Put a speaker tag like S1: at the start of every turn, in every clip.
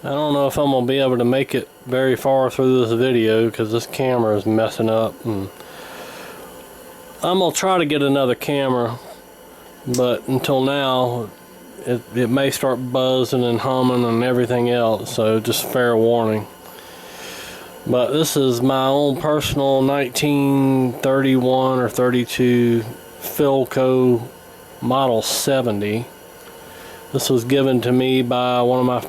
S1: I don't know if I'm gonna be able to make it very far through this video because this camera is messing up, and I'm gonna try to get another camera, but until now it may start buzzing and humming and everything else, so just fair warning. But this is my own personal 1931 or 32 Philco Model 70. This was given to me by one of my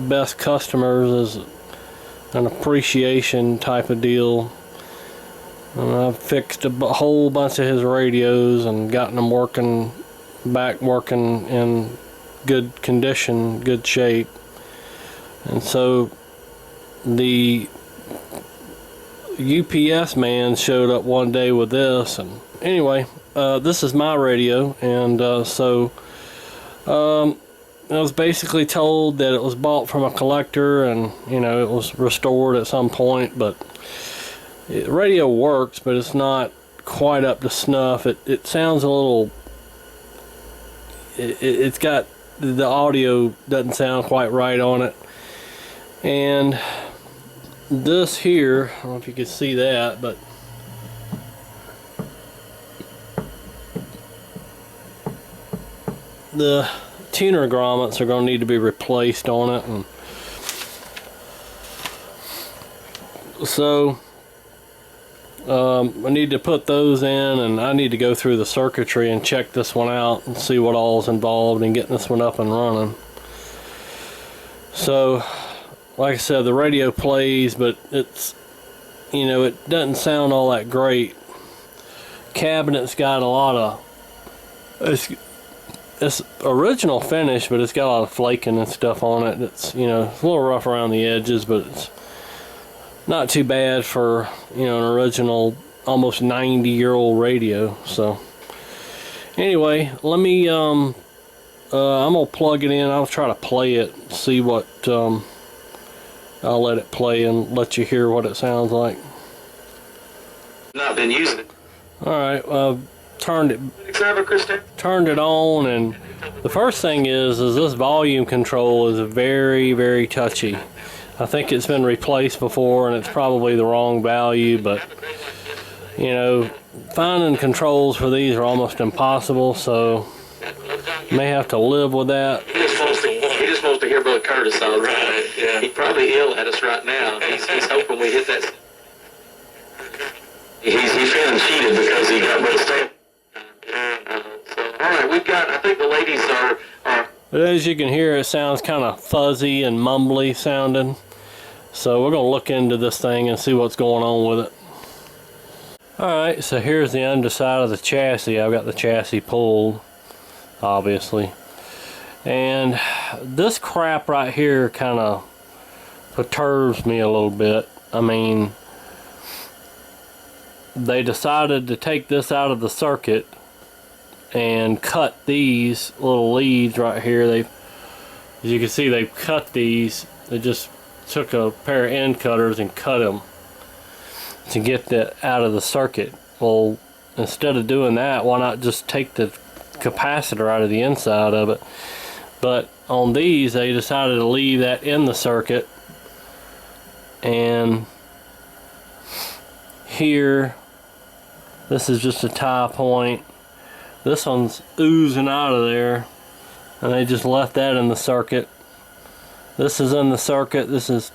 S1: best customers as an appreciation type of deal. And I've fixed a whole bunch of his radios and gotten them working in good condition, good shape. And so the UPS man showed up one day with this, and anyway, this is my radio, and I was basically told that it was bought from a collector, and you know, it was restored at some point, but the radio works, but it's not quite up to snuff. It sounds a little, it's got, the audio doesn't sound quite right on it. And this here, I don't know if you can see that, but the tuner grommets are going to need to be replaced on it, and so I need to put those in, and I need to go through the circuitry and check this one out and see what all is involved in getting this one up and running. So like I said, the radio plays, but it's, you know, it doesn't sound all that great. Cabinet's got a lot of, it's original finish, but it's got a lot of flaking and stuff on it. It's, you know, it's a little rough around the edges, but it's not too bad for, you know, an original almost 90-year-old radio. So anyway, let me I'm gonna plug it in. I'll try to play it, see what I'll let it play and let you hear what it sounds like.
S2: Not been using it.
S1: Alright, turned it on, and the first thing is this volume control is very, very touchy. I think it's been replaced before, and it's probably the wrong value, but you know, finding controls for these are almost impossible, so may have to live with that.
S2: He just wants to hear Brother Curtis all right. Yeah. He's probably ill at us right now. He's hoping we hit that. He's feeling cheated because he got Brother Stan. So, all right, we've got, I think the ladies are.
S1: But as you can hear, it sounds kind of fuzzy and mumbly sounding. So we're going to look into this thing and see what's going on with it. Alright, so here's the underside of the chassis. I've got the chassis pulled, obviously. And this crap right here kind of perturbs me a little bit. I mean, they decided to take this out of the circuit and cut these little leads right here. As you can see, they've cut these. They just took a pair of end cutters and cut them to get that out of the circuit. Well, instead of doing that, why not just take the capacitor out of the inside of it? But on these, they decided to leave that in the circuit. And here, this is just a tie point. This one's oozing out of there, and they just left that in the circuit. This is in the circuit. This is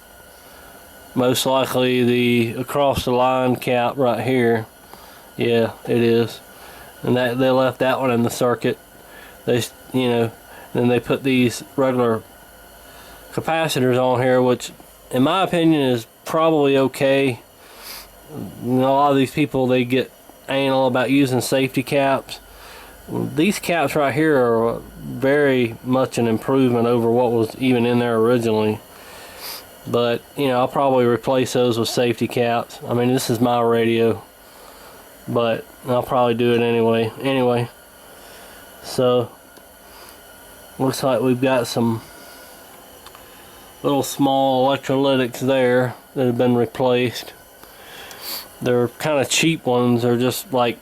S1: most likely the across the line cap right here. Yeah, it is. And that they left that one in the circuit. They, you know, then they put these regular capacitors on here, which in my opinion is probably okay. You know, a lot of these people, they get anal about using safety caps. These caps right here are very much an improvement over what was even in there originally. But, you know, I'll probably replace those with safety caps. I mean, this is my radio, but I'll probably do it anyway. So, looks like we've got some little small electrolytics there that have been replaced. They're kind of cheap ones. They're just like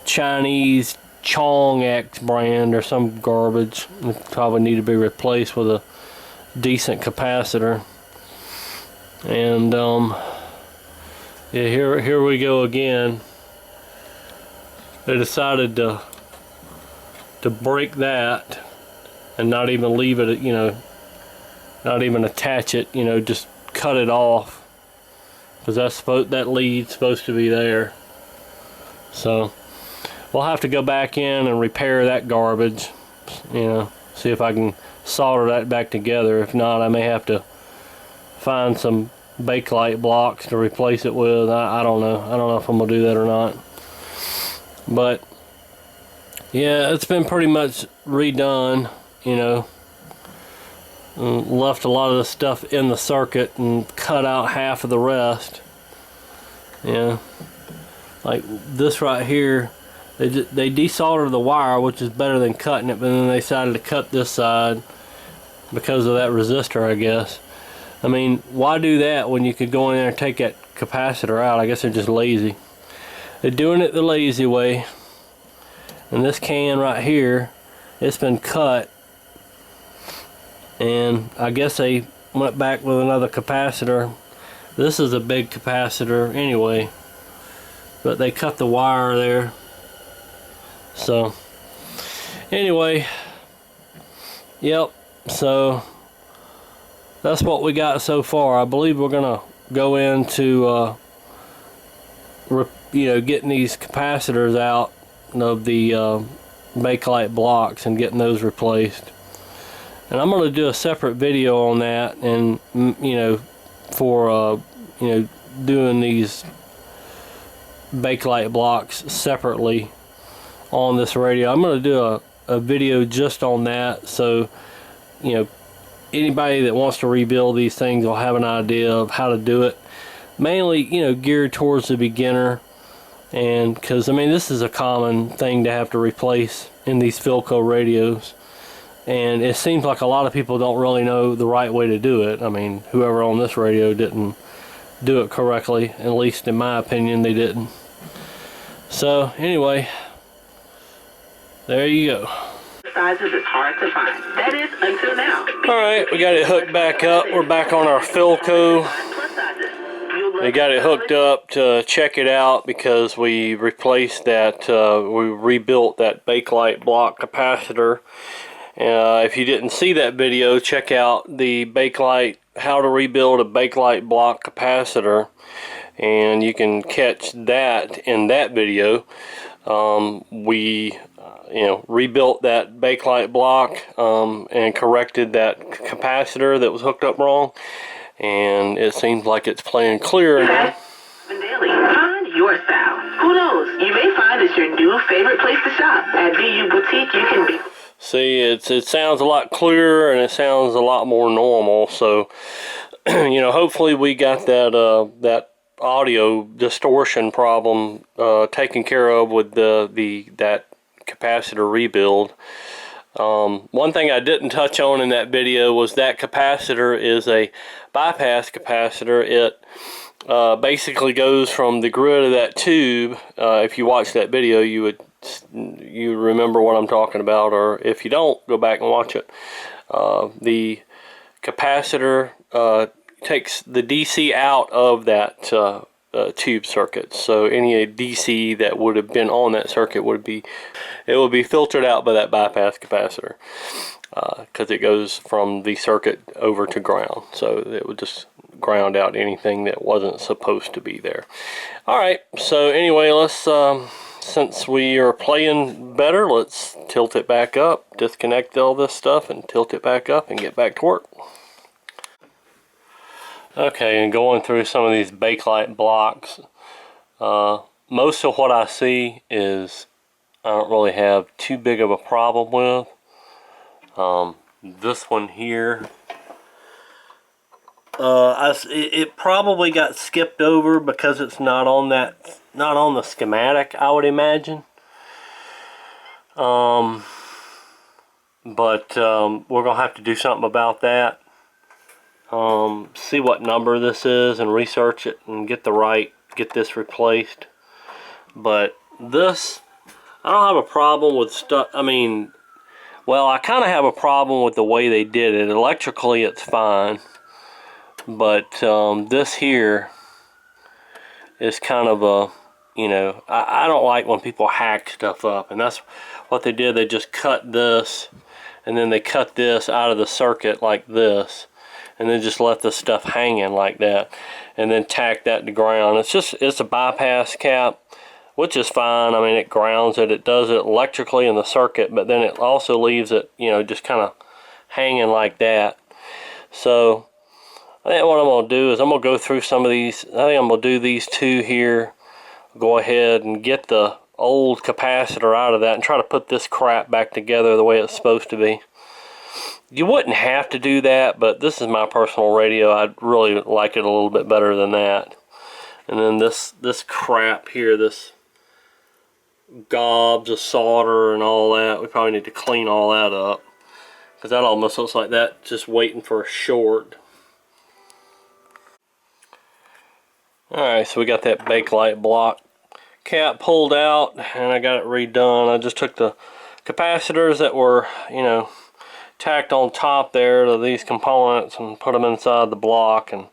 S1: Chinese Chong X brand or some garbage. It probably need to be replaced with a decent capacitor. And yeah, here we go again. They decided to break that and not even leave it, you know, not even attach it, you know, just cut it off, because that lead's supposed to be there. So we'll have to go back in and repair that garbage, you know, see if I can solder that back together. If not, I may have to find some Bakelite blocks to replace it with. I don't know. I don't know if I'm gonna do that or not. But yeah, it's been pretty much redone, you know. Left a lot of the stuff in the circuit and cut out half of the rest. Yeah, like this right here, they desoldered the wire, which is better than cutting it, but then they decided to cut this side because of that resistor, I guess. I mean, why do that when you could go in there and take that capacitor out? I guess they're just lazy. They're doing it the lazy way. And this can right here, it's been cut, and I guess they went back with another capacitor. This is a big capacitor anyway, but they cut the wire there. So anyway, yep, so that's what we got so far. I believe we're gonna go into you know, getting these capacitors out of the Bakelite blocks and getting those replaced. And I'm going to do a separate video on that, and you know, for you know, doing these Bakelite blocks separately on this radio. I'm going to do a video just on that, so you know, anybody that wants to rebuild these things will have an idea of how to do it. Mainly, you know, geared towards the beginner. And because, I mean, this is a common thing to have to replace in these Philco radios, and it seems like a lot of people don't really know the right way to do it. I mean, whoever on this radio didn't do it correctly, at least in my opinion they didn't. So anyway, there you go.
S3: Sizes is hard to find. That is until now.
S1: Alright, we got it hooked back up. We're back on our Philco. We got it hooked up to check it out because we replaced that, we rebuilt that Bakelite block capacitor. If you didn't see that video, check out the Bakelite, how to rebuild a Bakelite block capacitor, and you can catch that in that video. We you know, rebuilt that Bakelite block and corrected that capacitor that was hooked up wrong. And it seems like it's playing clear now.
S3: Daily, find your style. Who knows? You may find it's your new favorite place to shop. At BU Boutique, you can be.
S1: See, it sounds a lot clearer and it sounds a lot more normal. So, you know, hopefully we got that that audio distortion problem taken care of with that capacitor rebuild. One thing I didn't touch on in that video was that capacitor is a bypass capacitor. It basically goes from the grid of that tube. If you watch that video, you remember what I'm talking about, or if you don't, go back and watch it. The capacitor takes the DC out of that tube circuit, so any DC that would have been on that circuit would be filtered out by that bypass capacitor, because it goes from the circuit over to ground, so it would just ground out anything that wasn't supposed to be there. Alright, so anyway, let's since we are playing better, let's tilt it back up, disconnect all this stuff and tilt it back up and get back to work. Okay, and going through some of these Bakelite blocks, most of what I see is I don't really have too big of a problem with. This one here, it probably got skipped over because it's not on the schematic, I would imagine. But we're gonna have to do something about that. See what number this is and research it and get this replaced. But this, I don't have a problem with stuff. I mean, well, I kind of have a problem with the way they did it. Electrically, it's fine, but this here is kind of a, you know, I don't like when people hack stuff up, and that's what they did. They just cut this, and then they cut this out of the circuit like this, and then just left the stuff hanging like that, and then tacked that to ground. It's a bypass cap, which is fine. I mean, it grounds it, it does it electrically in the circuit, but then it also leaves it, you know, just kind of hanging like that. So I think what I'm going to do is I'm going to go through some of these. I think I'm going to do these two here, go ahead and get the old capacitor out of that and try to put this crap back together the way it's supposed to be. You wouldn't have to do that, but this is my personal radio. I'd really like it a little bit better than that. And then this crap here, this gobs of solder and all that, we probably need to clean all that up, because that almost looks like that just waiting for a short. Alright, so we got that Bakelite block cap pulled out, and I got it redone. I just took the capacitors that were, you know, tacked on top there to these components and put them inside the block, and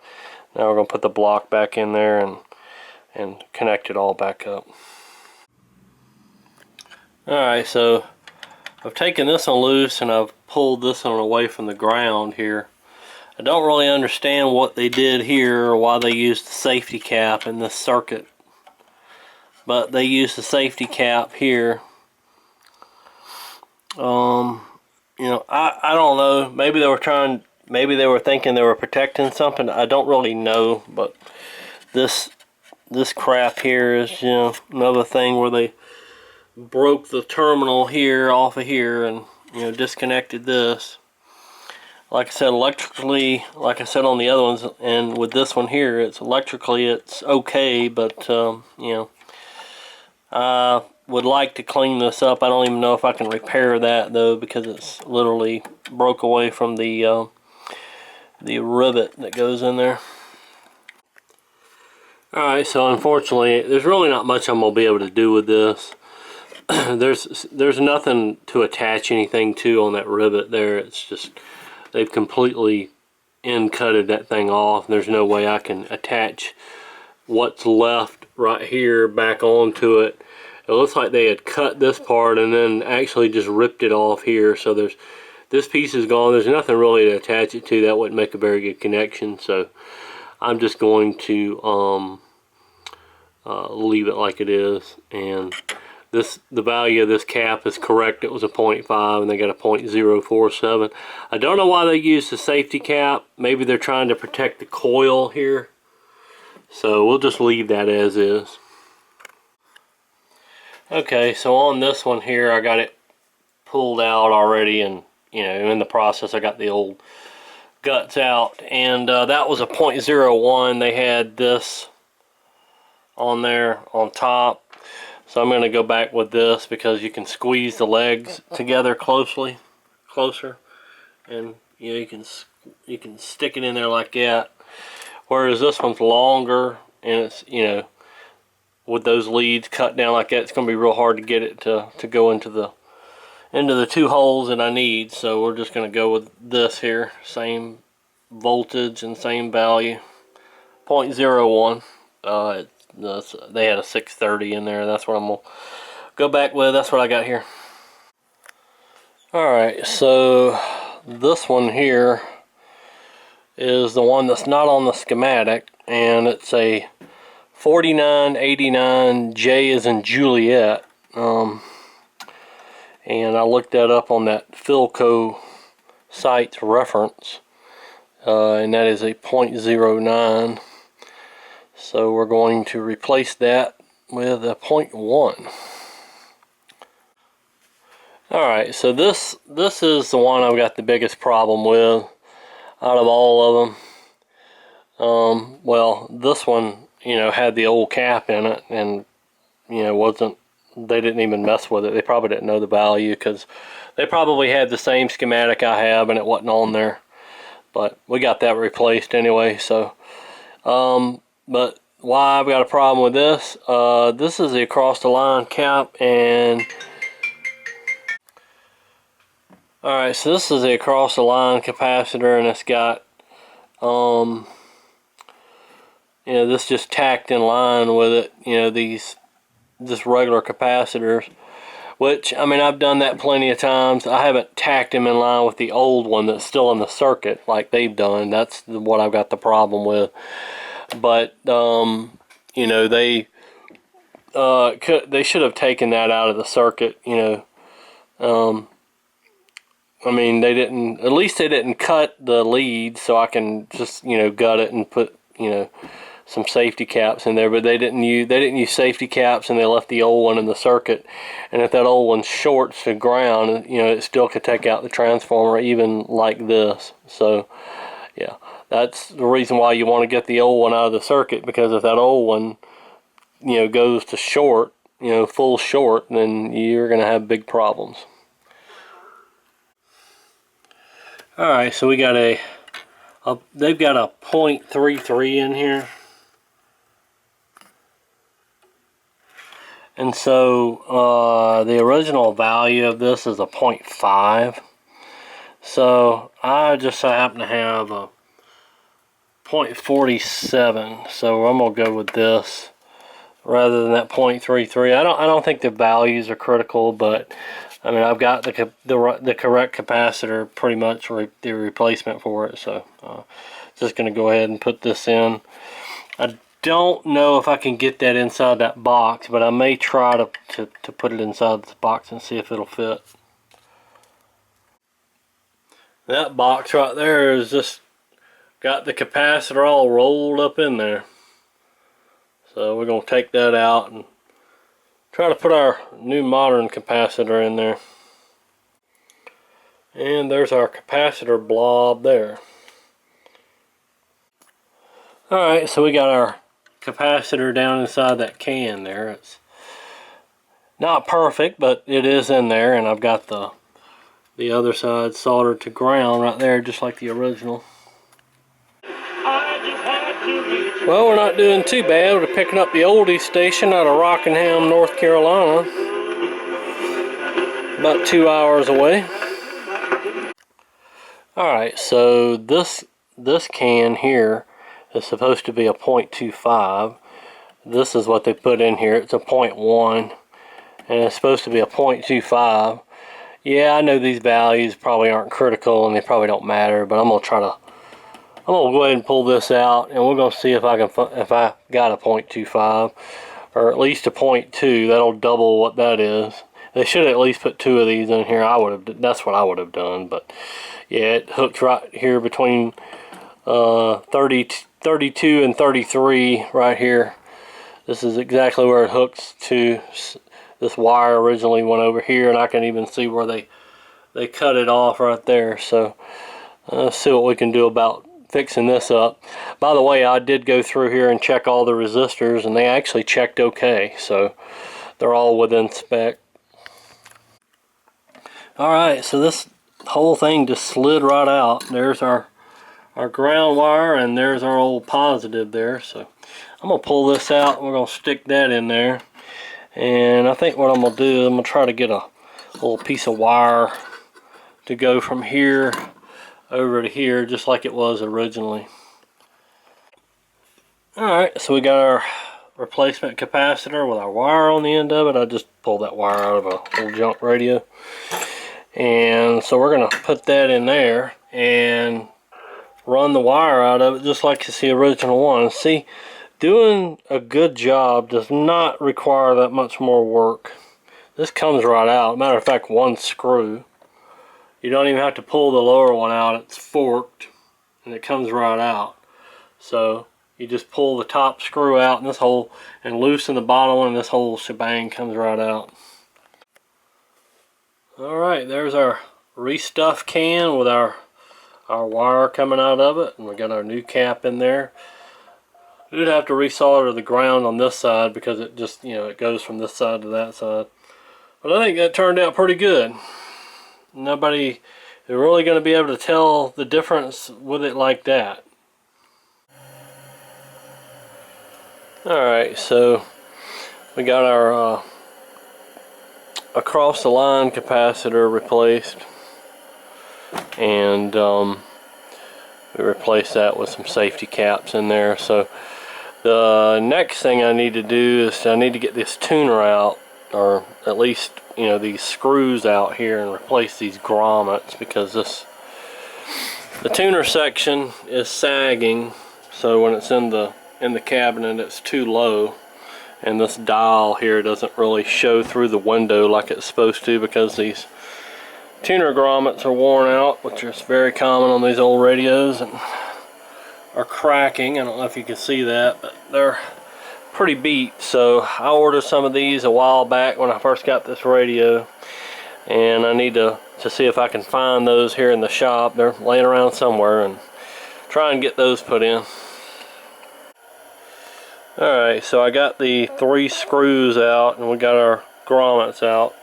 S1: now we're going to put the block back in there and connect it all back up. Alright, so I've taken this one loose and I've pulled this one away from the ground here. I don't really understand what they did here or why they used the safety cap in this circuit, but they used the safety cap here. You know, I don't know. Maybe they were thinking they were protecting something. I don't really know, but this crap here is, you know, another thing where they broke the terminal here off of here and, you know, disconnected this. Like I said, electrically, like I said on the other ones, and with this one here, it's electrically, it's okay, but you know, I would like to clean this up. I don't even know if I can repair that though, because it's literally broke away from the rivet that goes in there. Alright, so unfortunately, there's really not much I'm going to be able to do with this. There's nothing to attach anything to on that rivet there. It's just, they've completely end-cutted that thing off. There's no way I can attach what's left right here back onto it. It looks like they had cut this part and then actually just ripped it off here. So this piece is gone. There's nothing really to attach it to. That wouldn't make a very good connection. So I'm just going to leave it like it is. And the value of this cap is correct. It was a 0.5 and they got a 0.047. I don't know why they used the safety cap. Maybe they're trying to protect the coil here. So we'll just leave that as is. Okay, so on this one here, I got it pulled out already, and you know, in the process I got the old guts out, and that was a 0.01. They had this on there on top. So I'm going to go back with this because you can squeeze the legs together closer, and you know, you can stick it in there like that. Whereas this one's longer, and it's, you know, with those leads cut down like that, it's going to be real hard to get it to go into the two holes that I need. So we're just going to go with this here, same voltage and same value, 0.01. They had a 630 in there. That's what I'm going to go back with. That's what I got here. Alright, so this one here is the one that's not on the schematic, and it's a 4989 J as in Juliet. And I looked that up on that Philco site's reference, and that is a 0.09. So we're going to replace that with a 0.1. Alright, so this is the one I've got the biggest problem with out of all of them. Well, this one, you know, had the old cap in it, and you know, they didn't even mess with it. They probably didn't know the value because they probably had the same schematic I have and it wasn't on there. But we got that replaced anyway. So but why I've got a problem with this. This is the across the line cap, and alright, so this is the across the line capacitor, and it's got you know, this just tacked in line with it, you know, these just regular capacitors, which, I mean, I've done that plenty of times. I haven't tacked them in line with the old one that's still in the circuit like they've done. That's what I've got the problem with. But you know, they should have taken that out of the circuit, you know. I mean, they didn't, at least they didn't cut the lead, so I can just, you know, gut it and put, you know, some safety caps in there. But they didn't use safety caps, and they left the old one in the circuit. And if that old one shorts to ground, you know, it still could take out the transformer even like this. So yeah, that's the reason why you want to get the old one out of the circuit, because if that old one, you know, goes to short, you know, full short, then you're going to have big problems. Alright, so we got they've got a 0.33 in here. And so the original value of this is a 0.5. So I just happen to have a 0.47. So I'm going to go with this rather than that 0.33. I don't think the values are critical, but I mean, I've got the correct capacitor, pretty much the replacement for it. So just going to go ahead and put this in. I don't know if I can get that inside that box, but I may try to put it inside this box and see if it'll fit. That box right there is just got the capacitor all rolled up in there. So we're going to take that out and try to put our new modern capacitor in there. And there's our capacitor blob there. Alright, so we got our capacitor down inside that can there. It's not perfect, but it is in there, and I've got the other side soldered to ground right there, just like the original. Well, we're not doing too bad. We're picking up the oldies station out of Rockingham, North Carolina. About 2 hours away. Alright, so this can here is supposed to be a 0.25. This is what they put in here. It's a 0.1. And it's supposed to be a 0.25. Yeah, I know these values probably aren't critical and they probably don't matter, but I'm gonna go ahead and pull this out, and we're gonna see if I got a 0.25 or at least a 0.2. That'll double what that is. They should at least put 2 of these in here. That's what I would have done, but yeah, it hooks right here between 32 and 33 right here. This is exactly where it hooks to. This wire originally went over here, and I can even see where they cut it off right there. So let's see what we can do about fixing this up. By the way, I did go through here and check all the resistors, and they actually checked okay, so they're all within spec. Alright, so this whole thing just slid right out. There's our ground wire, and there's our old positive there. So I'm going to pull this out, and we're going to stick that in there. And I think what I'm going to do, I'm going to try to get a little piece of wire to go from here over to here, just like it was originally. Alright, so we got our replacement capacitor with our wire on the end of it. I just pulled that wire out of a old junk radio. And so we're going to put that in there and run the wire out of it just like it's the original one. See, doing a good job does not require that much more work. This comes right out. Matter of fact, one screw. You don't even have to pull the lower one out. It's forked and it comes right out. So you just pull the top screw out and loosen the bottom one, and this whole shebang comes right out. Alright, there's our restuffed can with our wire coming out of it, and we got our new cap in there. We did have to resolder the ground on this side because it just, you know, it goes from this side to that side. But I think that turned out pretty good. Nobody is really going to be able to tell the difference with it like that. Alright, so we got our across the line capacitor replaced, and we replaced that with some safety caps in there. So the next thing I need to do is I need to get this tuner out, or at least, you know, these screws out here, and replace these grommets, because the tuner section is sagging. So when it's in the cabinet, it's too low, and this dial here doesn't really show through the window like it's supposed to, because these tuner grommets are worn out, which is very common on these old radios, and are cracking. I don't know if you can see that, but they're pretty beat. So I ordered some of these a while back when I first got this radio, and I need to see if I can find those here in the shop. They're laying around somewhere, and try and get those put in. Alright, so I got the 3 screws out, and we got our grommets out.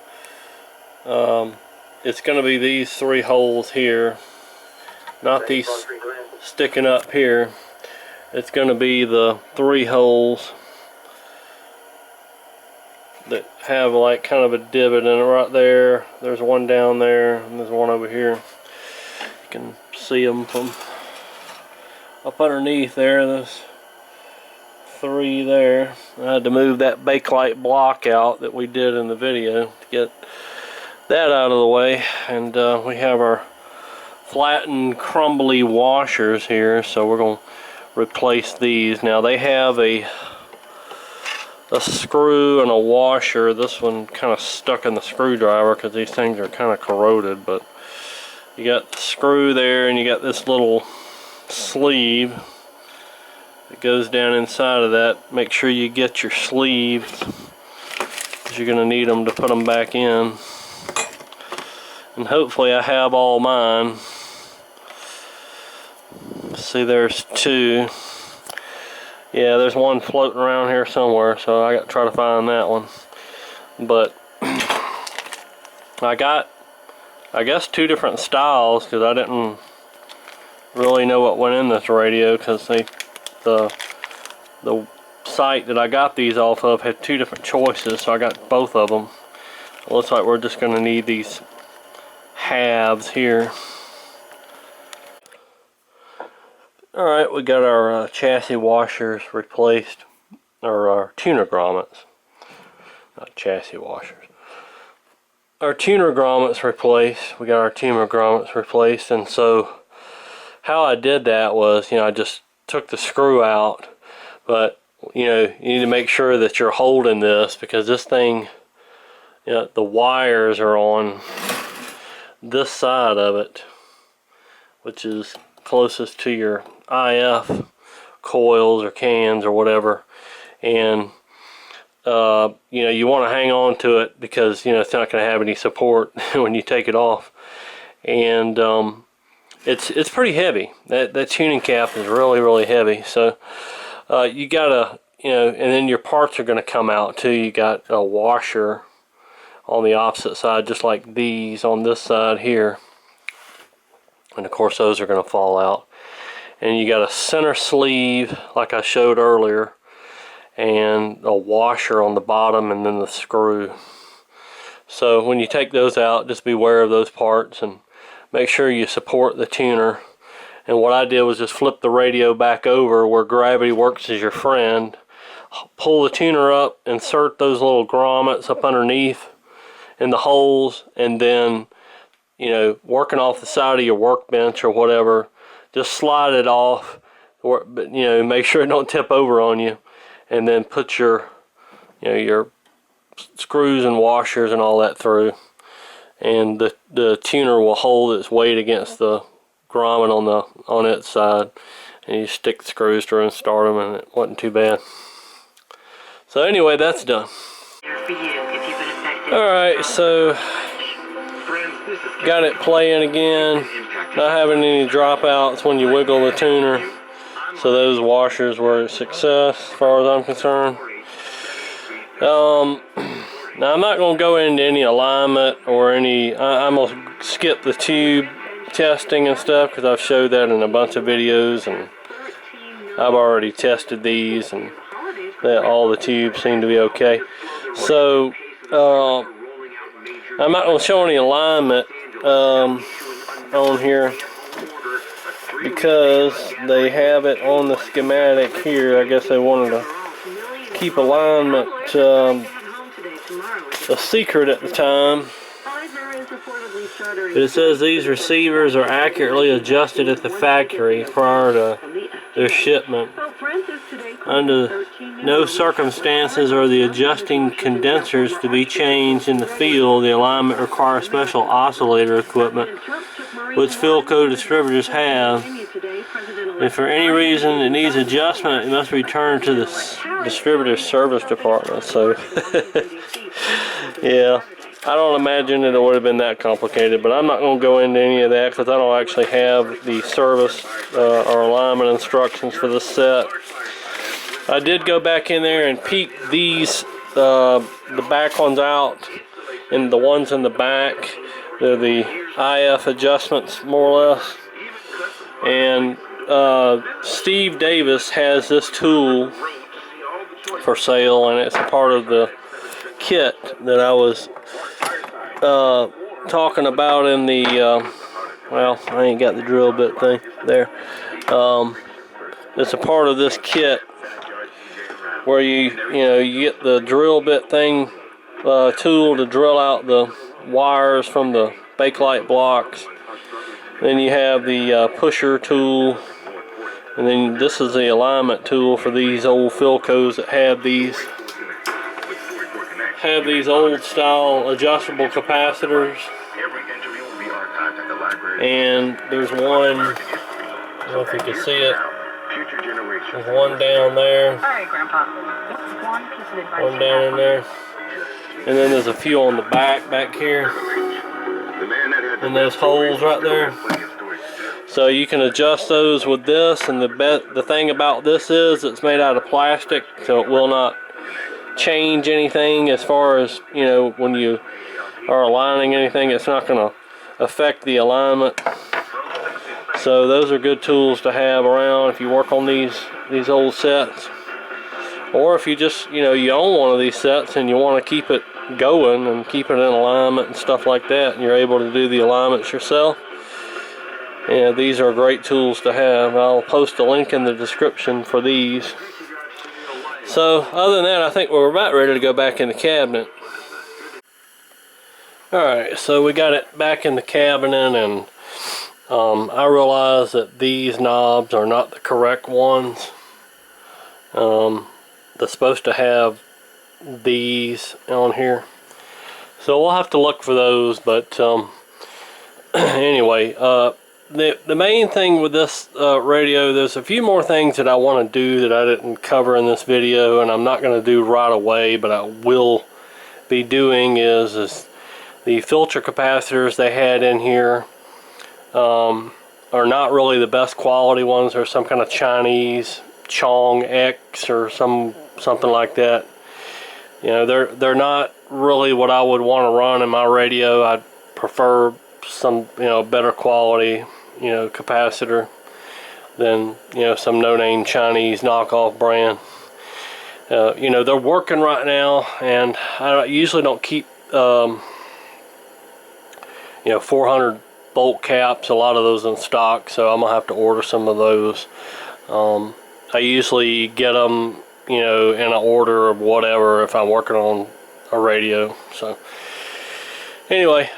S1: It's going to be these 3 holes here, not these sticking up here. It's going to be the 3 holes that have like kind of a divot in it right there. There's one down there, and there's one over here. You can see them from up underneath there. There's 3 there. I had to move that Bakelite block out that we did in the video to get that out of the way, and we have our flattened crumbly washers here, so we're going to replace these. Now they have a screw and a washer. This one kind of stuck in the screwdriver because these things are kind of corroded, but you got the screw there, and you got this little sleeve that goes down inside of that. Make sure you get your sleeves, because you're going to need them to put them back in. And hopefully I have all mine. See, there's 2. Yeah, there's one floating around here somewhere, so I got to try to find that one. But I got, I guess, 2 different styles, because I didn't really know what went in this radio, because the site that I got these off of had 2 different choices, so I got both of them. It looks like we're just going to need these halves here. Alright, we got our chassis washers replaced, or our tuner grommets, not chassis washers. Our tuner grommets replaced. We got our tuner grommets replaced, and so how I did that was, you know, I just took the screw out, but you know, you need to make sure that you're holding this, because this thing, you know, the wires are on this side of it, which is closest to your IF coils or cans or whatever, and you know, you want to hang on to it, because you know it's not going to have any support when you take it off, and it's pretty heavy. That tuning cap is really heavy, so you gotta, you know, and then your parts are going to come out too. You got a washer on the opposite side, just like these on this side here, and of course those are going to fall out. And you got a center sleeve like I showed earlier, and a washer on the bottom, and then the screw. So when you take those out, just beware of those parts, and make sure you support the tuner. And what I did was just flip the radio back over where gravity works as your friend, pull the tuner up, insert those little grommets up underneath in the holes, and then, you know, working off the side of your workbench or whatever, just slide it off, but you know, make sure it don't tip over on you, and then put your, you know, your screws and washers and all that through, and the tuner will hold its weight against the grommet on its side, and you stick the screws through and start them, and it wasn't too bad. So anyway, that's done. Alright, so got it playing again, not having any dropouts when you wiggle the tuner, so those washers were a success as far as I'm concerned. Now I'm not going to go into any alignment or any, I'm going to skip the tube testing and stuff, because I've showed that in a bunch of videos, and I've already tested these, and all the tubes seem to be okay. So I'm not going to show any alignment on here because they have it on the schematic here. I guess they wanted to keep alignment a secret at the time. But it says these receivers are accurately adjusted at the factory prior to their shipment. Under no circumstances are the adjusting condensers to be changed in the field. The alignment requires special oscillator equipment, which Philco distributors have. If for any reason it needs adjustment, it must be returned to the distributor service department. So, yeah, I don't imagine it would have been that complicated, but I'm not going to go into any of that because I don't actually have the service or alignment instructions for this set. I did go back in there and peek these, the back ones out, and the ones in the back, they're the IF adjustments more or less. And Steve Davis has this tool for sale, and it's a part of the kit that I was talking about in the, well, I ain't got the drill bit thing there. It's a part of this kit where you get the drill bit thing tool to drill out the wires from the Bakelite blocks. Then you have the pusher tool, and then this is the alignment tool for these old Philcos that have these old style adjustable capacitors. And there's one, I don't know if you can see it. There's one down there.
S3: Alright, Grandpa. One piece of advice.
S1: One down in there. And then there's a few on the back here. And there's holes right there. So you can adjust those with this, and the thing about this is it's made out of plastic, so it will not change anything as far as, when you are aligning anything, it's not going to affect the alignment. So those are good tools to have around if you work on these old sets, or if you just you own one of these sets and you want to keep it going and keep it in alignment and stuff like that, and you're able to do the alignments yourself. These are great tools to have. I'll post a link in the description for these. So other than that, I think we're about ready to go back in the cabinet. Alright, so we got it back in the cabinet, and I realize that these knobs are not the correct ones. They're supposed to have these on here, so we'll have to look for those. But anyway, the main thing with this radio, there's a few more things that I want to do that I didn't cover in this video, and I'm not going to do right away, but I will be doing is the filter capacitors they had in here are not really the best quality ones. They're some kind of Chinese Chong X or something like that. They're not really what I would want to run in my radio. I'd prefer some better quality capacitor than some no-name Chinese knockoff brand. They're working right now, and I usually don't keep 400 bolt caps, a lot of those in stock, so I'm gonna have to order some of those. I usually get them in an order of whatever if I'm working on a radio. So anyway,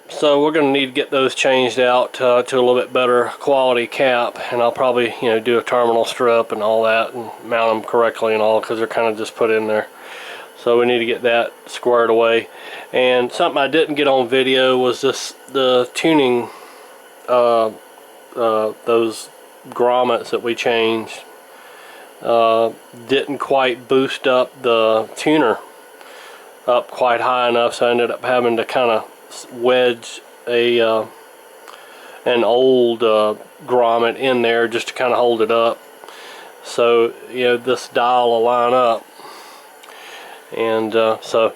S1: so we're gonna need to get those changed out to a little bit better quality cap, and I'll probably do a terminal strip and all that and mount them correctly and all, because they're kind of just put in there. So we need to get that squared away. And something I didn't get on video was the tuning, those grommets that we changed didn't quite boost up the tuner up quite high enough, so I ended up having to kind of wedge an old grommet in there just to kind of hold it up, so this dial will line up. And so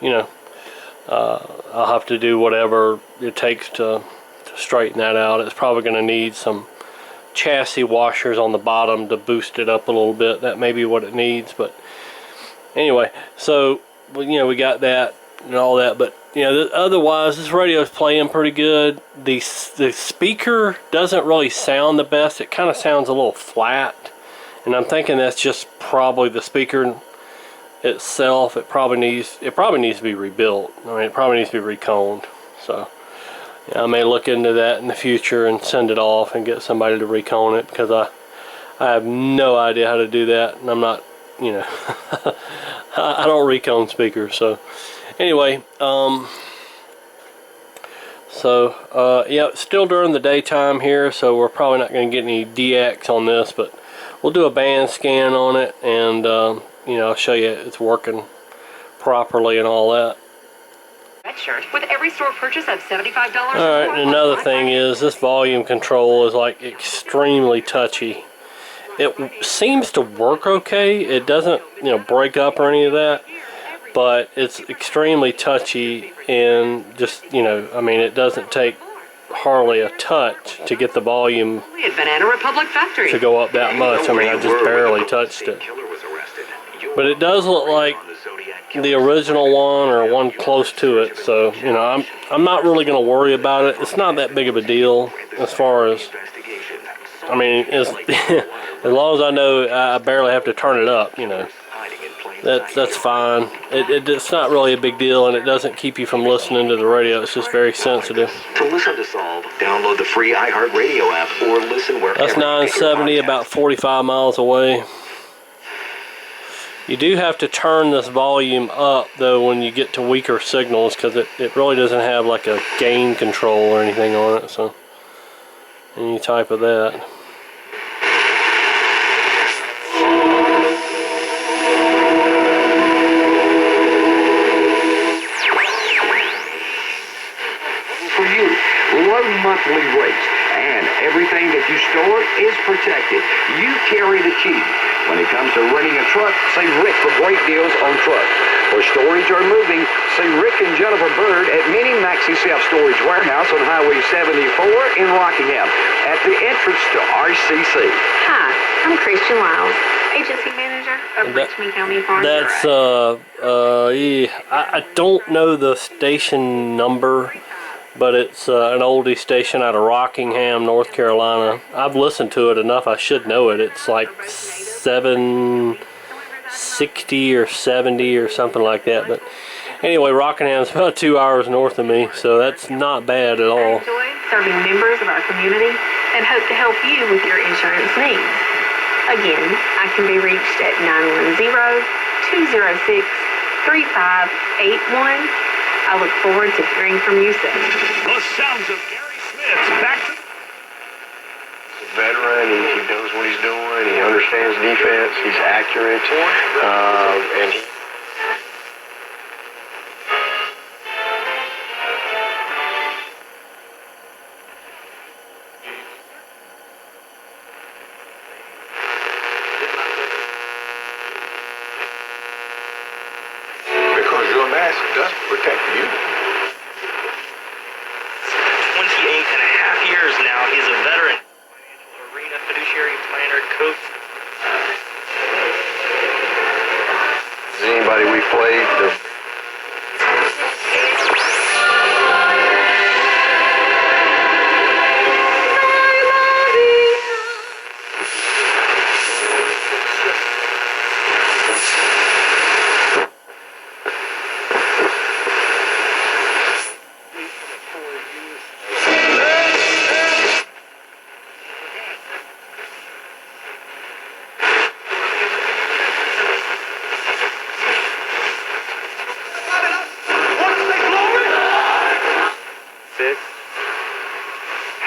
S1: I'll have to do whatever it takes to straighten that out. It's probably going to need some chassis washers on the bottom to boost it up a little bit. That may be what it needs, but Anyway, so you know, we got that and all that, but you know, otherwise this radio is playing pretty good. The speaker doesn't really sound the best. It kind of sounds a little flat, and I'm thinking that's just probably the speaker itself. It probably needs to be rebuilt. I mean, it probably needs to be reconed. So yeah, I may look into that in the future and send it off and get somebody to recone it, because I have no idea how to do that, and I'm not, you know, I don't recone speakers. So anyway, yeah, still during the daytime here, so we're probably not going to get any DX on this, but we'll do a band scan on it, and you know, I'll show you it's working properly and all that.
S4: With every store purchase of $75.
S1: Alright, and another thing is this volume control is like extremely touchy. It seems to work okay. It doesn't, you know, break up or any of that, but it's extremely touchy, and just, you know, I mean, it doesn't take hardly a touch to get the volume
S4: Banana Republic factory
S1: to go up that much. I mean, I just barely touched it. But it does look like the original one, or one close to it, so you know, I'm not really going to worry about it. It's not that big of a deal as far as, I mean, as as long as I know I barely have to turn it up, you know, that's fine. It's not really a big deal, and it doesn't keep you from listening to the radio. It's just very sensitive.
S5: To listen to Solve, download the free iHeartRadio app or listen wherever.
S1: That's 970, about 45 miles away. You do have to turn this volume up, though, when you get to weaker signals, because it really doesn't have like a gain control or anything on it, so any type of that.
S5: For you, low monthly rates, and everything that you store is protected. You carry the key. When it comes to renting a truck, say Rick for great deals on trucks. For storage or moving, say Rick and Jennifer Bird at Mini Maxi Self Storage Warehouse on Highway 74 in Rockingham, at the entrance to RCC.
S6: Hi, I'm Christian Lyles, agency manager of Richmond County Farm
S1: That's yeah, I don't know the station number, but it's an oldie station out of Rockingham, North Carolina. I've listened to it enough, I should know it. It's like 760 or 70 or something like that. But anyway, Rockingham's about 2 hours north of me, so that's not bad at all.
S6: enjoy serving members of our community and hope to help you with your insurance needs. Again, I can be reached at 910-206-3581. I look forward to hearing from you soon.
S7: The sounds of Gary Smith's back to
S5: Veteran, he knows what he's doing, he understands defense, he's accurate, and he... Because your mask does protect you.
S2: 28 and a half years now. He's a veteran. Arena fiduciary planner, coach.
S5: Anybody we played,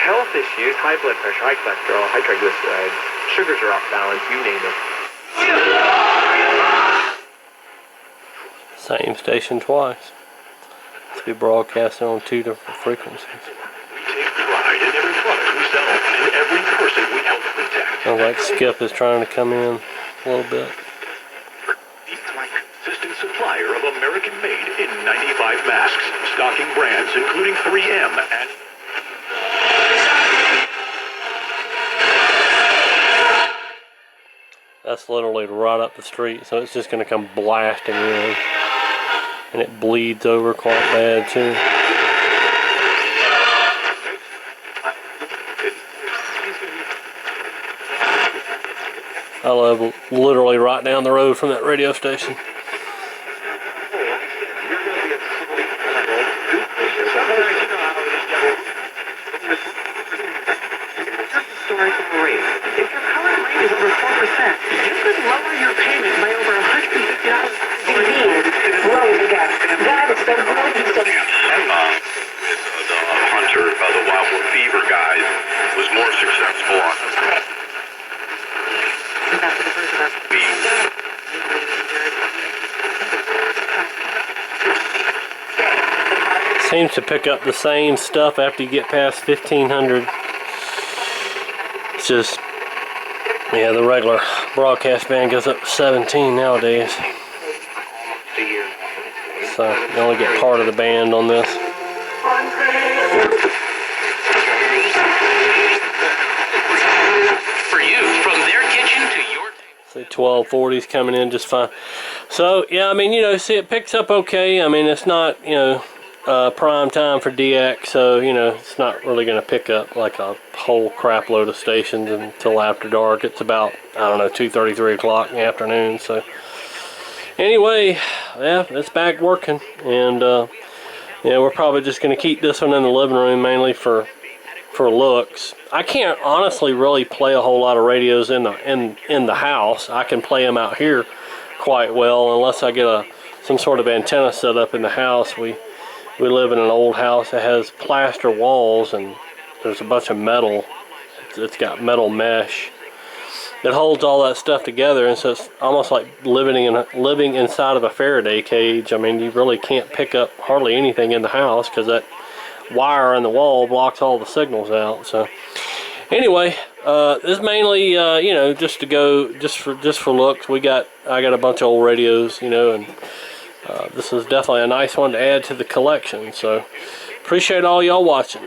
S2: Health issues, high blood pressure, high cholesterol, high triglycerides, sugars are off balance, you name it.
S1: Same station twice. Let's be broadcasting on 2 different frequencies.
S7: We take pride in every product we sell and in every person we help protect.
S1: Sounds like Skip is trying to come in a little bit.
S7: It's my consistent supplier of American-made N95 masks, stocking brands including 3M and...
S1: That's literally right up the street, so it's just going to come blasting in. And it bleeds over quite bad too. I live literally right down the road from that radio station.
S3: If your current rate is over 4%, you could lower your payment by over $150. Indeed. Lower the gap. God, it's so good.
S7: The hunter, the Wildwood Fever guys, was more successful on
S1: Seems to pick up the same stuff after you get past 1500. It's just, yeah, the regular broadcast band goes up to 17 nowadays. So you only get part of the band on this.
S2: For you, from their kitchen to your
S1: See 1240s coming in just fine. So yeah, I mean, you know, see, it picks up okay. I mean, it's not, you know, prime time for DX, so you know it's not really going to pick up like a whole crap load of stations until after dark. It's about, I don't know, 2:30, 3 o'clock in the afternoon. So anyway, yeah, it's back working, and yeah, we're probably just going to keep this one in the living room mainly for looks. I can't honestly really play a whole lot of radios in the house. I can play them out here quite well unless I get some sort of antenna set up in the house. We live in an old house that has plaster walls, and there's a bunch of metal. It's got metal mesh that holds all that stuff together, and so it's almost like living inside of a Faraday cage. I mean, you really can't pick up hardly anything in the house because that wire in the wall blocks all the signals out. So anyway, this is mainly you know, just for looks. I got a bunch of old radios, you know, and this is definitely a nice one to add to the collection. So appreciate all y'all watching.